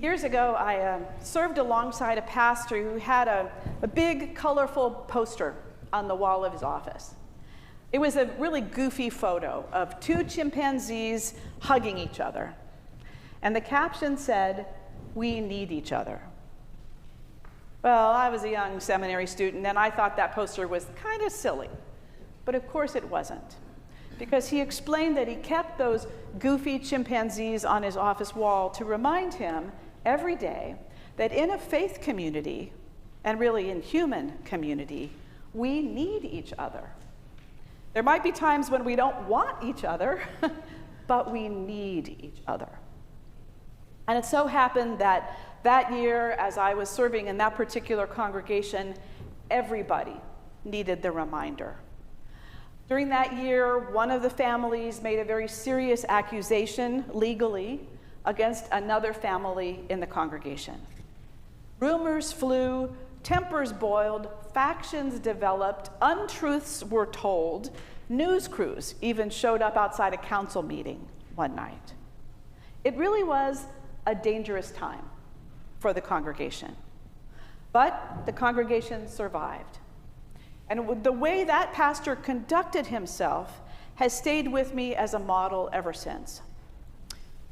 Years ago, I served alongside a pastor who had a big, colorful poster on the wall of his office. It was a really goofy photo of two chimpanzees hugging each other. And the caption said, "We need each other." Well, I was a young seminary student, and I thought that poster was kind of silly. But of course it wasn't, because he explained that he kept those goofy chimpanzees on his office wall to remind him every day that in a faith community, and really in human community, we need each other. There might be times when we don't want each other, but we need each other. And it so happened that that year, as I was serving in that particular congregation, everybody needed the reminder. During that year, one of the families made a very serious accusation legally against another family in the congregation. Rumors flew, tempers boiled, factions developed, untruths were told, news crews even showed up outside a council meeting one night. It really was a dangerous time for the congregation. But the congregation survived. And the way that pastor conducted himself has stayed with me as a model ever since.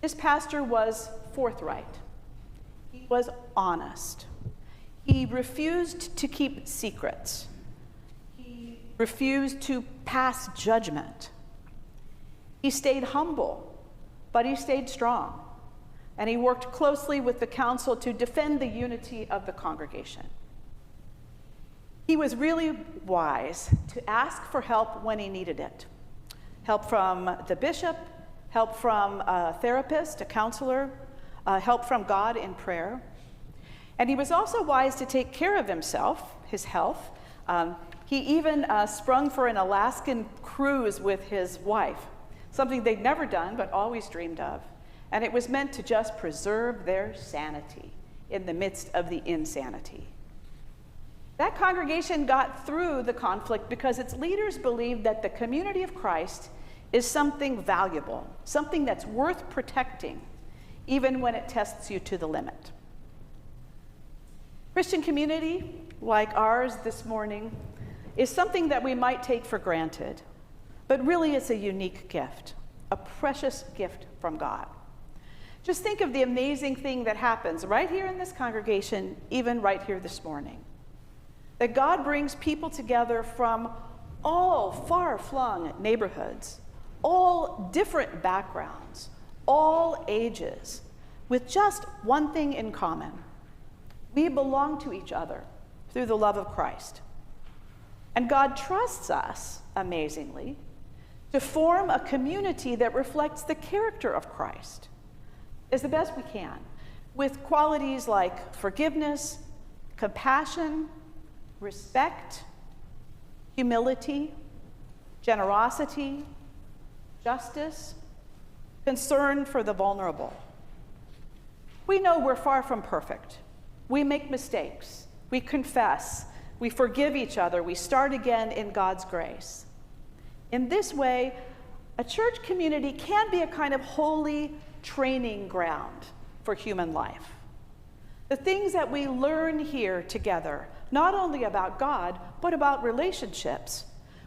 This pastor was forthright. He was honest. He refused to keep secrets. He refused to pass judgment. He stayed humble, but he stayed strong. And he worked closely with the council to defend the unity of the congregation. He was really wise to ask for help when he needed it. Help from the bishop, help from a therapist, a counselor, help from God in prayer. And he was also wise to take care of himself, his health. He even sprung for an Alaskan cruise with his wife, something they'd never done but always dreamed of. And it was meant to just preserve their sanity in the midst of the insanity. That congregation got through the conflict because its leaders believed that the community of Christ is something valuable, something that's worth protecting, even when it tests you to the limit. Christian community, like ours this morning, is something that we might take for granted, but really it's a unique gift, a precious gift from God. Just think of the amazing thing that happens right here in this congregation, even right here this morning. That God brings people together from all far-flung neighborhoods, all different backgrounds, all ages, with just one thing in common. We belong to each other through the love of Christ. And God trusts us, amazingly, to form a community that reflects the character of Christ as the best we can, with qualities like forgiveness, compassion, respect, humility, generosity, justice, concern for the vulnerable. We know we're far from perfect. We make mistakes. We confess. We forgive each other. We start again in God's grace. In this way, a church community can be a kind of holy training ground for human life. The things that we learn here together, not only about God, but about relationships,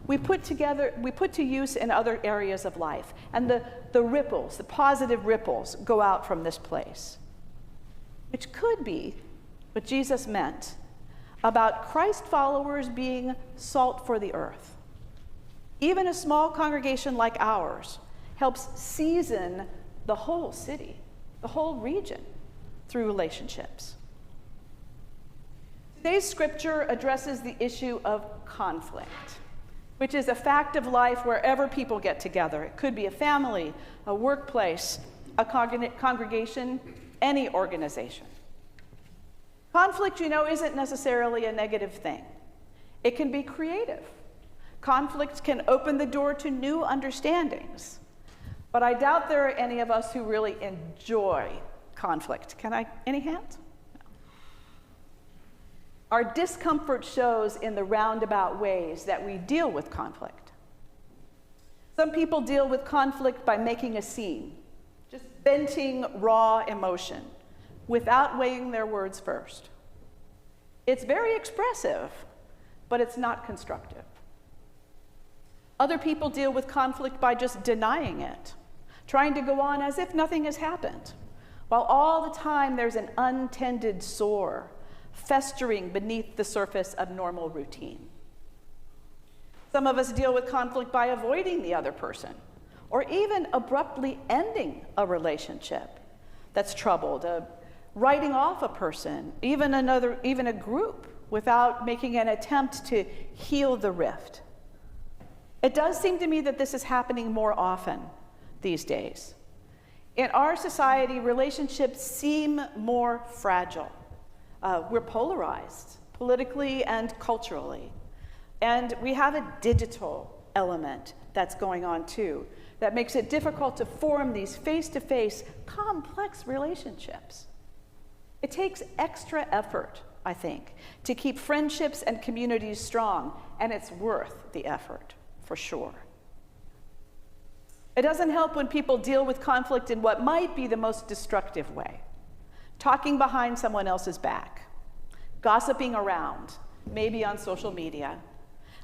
we put to use in other areas of life. And the ripples, the positive ripples, go out from this place. Which could be what Jesus meant about Christ followers being salt for the earth. Even a small congregation like ours helps season the whole city, the whole region, through relationships. Today's scripture addresses the issue of conflict, which is a fact of life wherever people get together. It could be a family, a workplace, a congregation, any organization. Conflict, isn't necessarily a negative thing. It can be creative. Conflict can open the door to new understandings. But I doubt there are any of us who really enjoy conflict. Any hands? No. Our discomfort shows in the roundabout ways that we deal with conflict. Some people deal with conflict by making a scene, just venting raw emotion, without weighing their words first. It's very expressive, but it's not constructive. Other people deal with conflict by just denying it, trying to go on as if nothing has happened, while all the time there's an untended sore festering beneath the surface of normal routine. Some of us deal with conflict by avoiding the other person, or even abruptly ending a relationship that's troubled, writing off a person, even a group, without making an attempt to heal the rift. It does seem to me that this is happening more often these days. In our society, relationships seem more fragile. We're polarized, politically and culturally. And we have a digital element that's going on too, that makes it difficult to form these face-to-face, complex relationships. It takes extra effort, I think, to keep friendships and communities strong, and it's worth the effort, for sure. It doesn't help when people deal with conflict in what might be the most destructive way. Talking behind someone else's back, gossiping around, maybe on social media,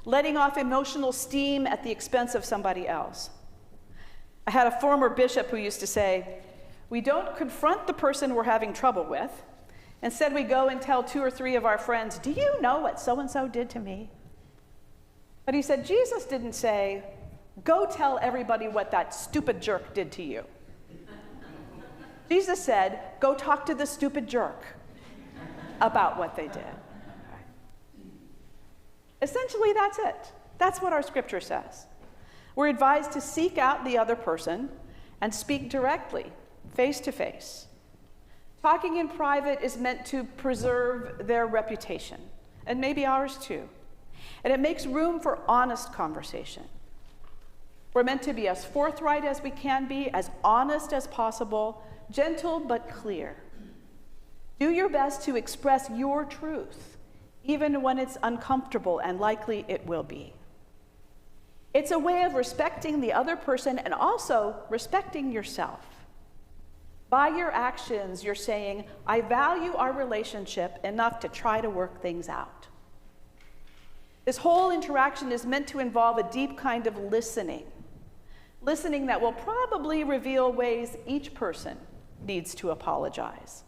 letting off emotional steam at the expense of somebody else. I had a former bishop who used to say, we don't confront the person we're having trouble with. Instead, we go and tell 2 or 3 of our friends, do you know what so-and-so did to me? But he said, Jesus didn't say, go tell everybody what that stupid jerk did to you. Jesus said, go talk to the stupid jerk about what they did. Essentially, that's it. That's what our scripture says. We're advised to seek out the other person and speak directly, face to face. Talking in private is meant to preserve their reputation, and maybe ours too. And it makes room for honest conversation. We're meant to be as forthright as we can be, as honest as possible, gentle but clear. Do your best to express your truth, even when it's uncomfortable, and likely it will be. It's a way of respecting the other person and also respecting yourself. By your actions, you're saying, I value our relationship enough to try to work things out. This whole interaction is meant to involve a deep kind of listening that will probably reveal ways each person needs to apologize,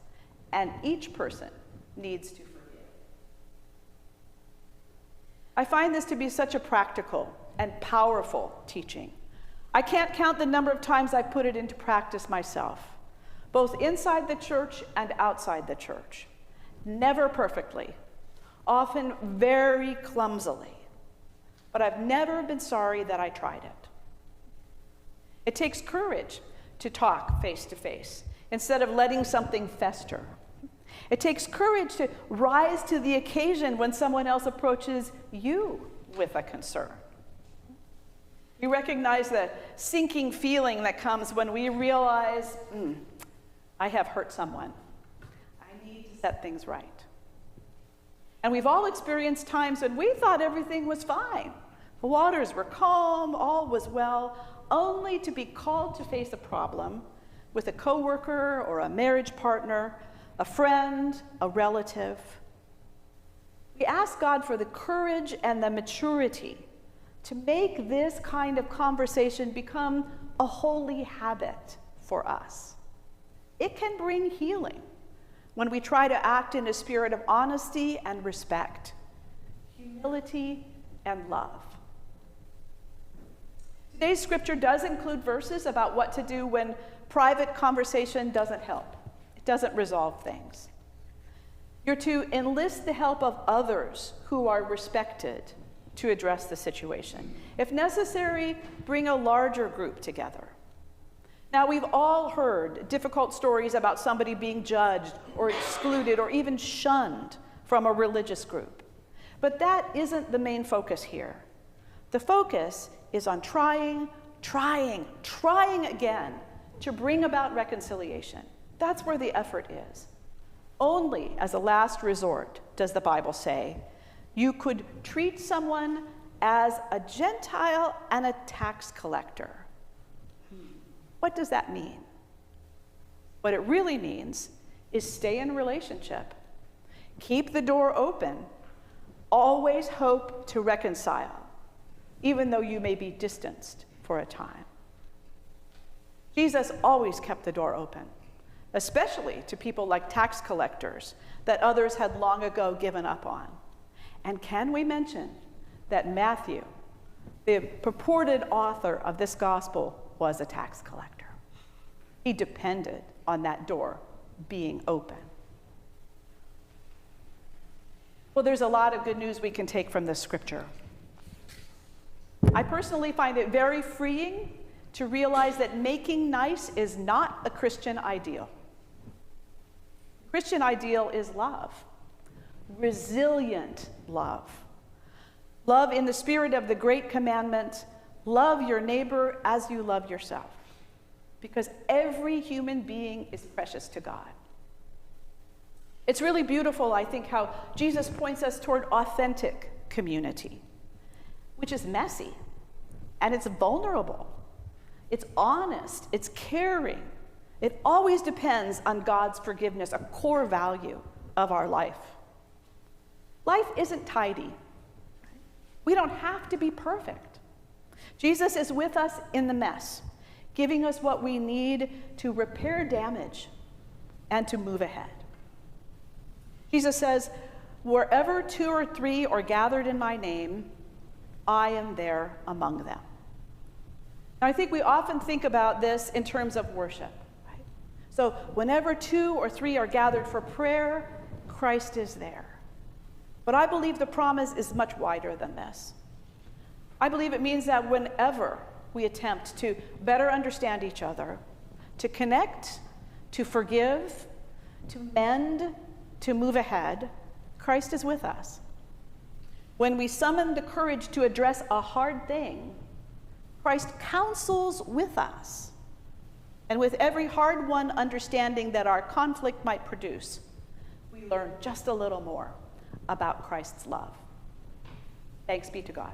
and each person needs to forgive. I find this to be such a practical and powerful teaching. I can't count the number of times I've put it into practice myself, both inside the church and outside the church. Never perfectly, often very clumsily, but I've never been sorry that I tried it. It takes courage to talk face to face instead of letting something fester. It takes courage to rise to the occasion when someone else approaches you with a concern. We recognize the sinking feeling that comes when we realize, I have hurt someone. I need to set things right. And we've all experienced times when we thought everything was fine. The waters were calm, all was well, only to be called to face a problem with a coworker or a marriage partner, a friend, a relative. We ask God for the courage and the maturity to make this kind of conversation become a holy habit for us. It can bring healing when we try to act in a spirit of honesty and respect, humility and love. Today's scripture does include verses about what to do when private conversation doesn't help. It doesn't resolve things. You're to enlist the help of others who are respected to address the situation. If necessary, bring a larger group together. Now, we've all heard difficult stories about somebody being judged or excluded or even shunned from a religious group. But that isn't the main focus here. The focus is on trying again to bring about reconciliation. That's where the effort is. Only as a last resort, does the Bible say, you could treat someone as a Gentile and a tax collector. What does that mean? What it really means is stay in relationship. Keep the door open. Always hope to reconcile, even though you may be distanced for a time. Jesus always kept the door open, especially to people like tax collectors that others had long ago given up on. And can we mention that Matthew, the purported author of this gospel, was a tax collector? He depended on that door being open. Well, there's a lot of good news we can take from this scripture. I personally find it very freeing to realize that making nice is not a Christian ideal. Christian ideal is love, resilient love. Love in the spirit of the great commandment, love your neighbor as you love yourself. Because every human being is precious to God. It's really beautiful, I think, how Jesus points us toward authentic community, which is messy, and it's vulnerable, it's honest, it's caring. It always depends on God's forgiveness, a core value of our life. Life isn't tidy. We don't have to be perfect. Jesus is with us in the mess, giving us what we need to repair damage and to move ahead. Jesus says, wherever 2 or 3 are gathered in my name, I am there among them. Now, I think we often think about this in terms of worship. Right? So whenever 2 or 3 are gathered for prayer, Christ is there. But I believe the promise is much wider than this. I believe it means that whenever we attempt to better understand each other, to connect, to forgive, to mend, to move ahead, Christ is with us. When we summon the courage to address a hard thing, Christ counsels with us. And with every hard-won understanding that our conflict might produce, we learn just a little more about Christ's love. Thanks be to God.